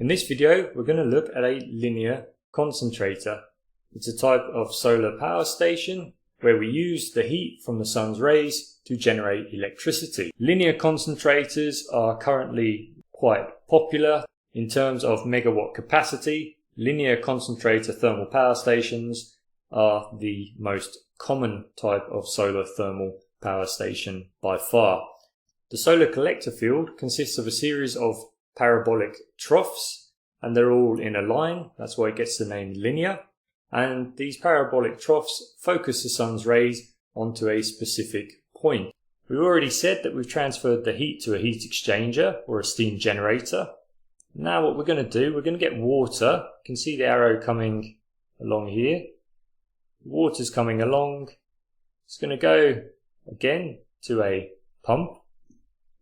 In this video, we're going to look at a linear concentrator. It's a type of solar power station where we use the heat from the sun's rays to generate electricity. Linear concentrators are currently quite popular in terms of megawatt capacity. Linear concentrator thermal power stations are the most common type of solar thermal power station by far. The solar collector field consists of a series of parabolic troughs, and they're all in a line. That's why it gets the name linear. And these parabolic troughs focus the sun's rays onto a specific point. We've already said that we've transferred the heat to a heat exchanger or a steam generator. Now what we're going to do, we're going to get water. You can see the arrow coming along here. Water's coming along. It's going to go again to a pump.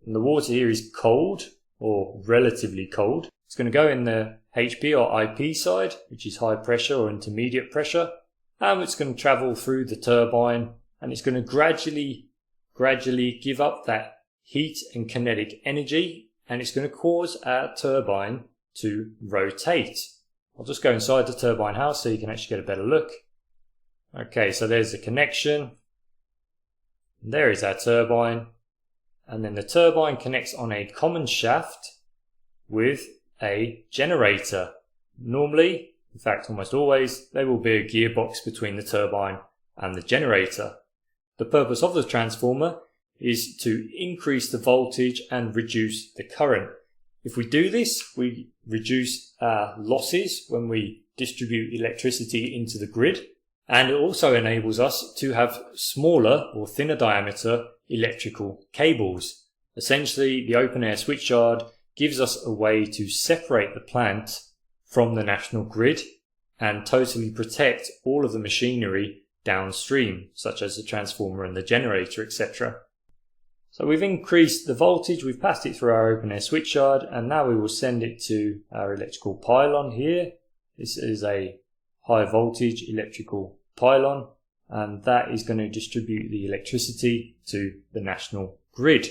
And the water here is cold, or relatively cold. It's going to go in the HP or IP side, which is high pressure or intermediate pressure. And it's going to travel through the turbine, and it's going to gradually give up that heat and kinetic energy, and it's going to cause our turbine to rotate. I'll just go inside the turbine house so you can actually get a better look. Okay, so there's the connection. There is our turbine. And then the turbine connects on a common shaft with a generator. Normally, in fact almost always, there will be a gearbox between the turbine and the generator. The purpose of the transformer is to increase the voltage and reduce the current. If we do this, we reduce our losses when we distribute electricity into the grid, and it also enables us to have smaller or thinner diameter electrical cables. Essentially, the open air switchyard gives us a way to separate the plant from the national grid and totally protect all of the machinery downstream, such as the transformer and the generator, etc. So we've increased the voltage, we've passed it through our open air switchyard, and now we will send it to our electrical pylon here. This is a high voltage electrical pylon, and that is going to distribute the electricity to the national grid.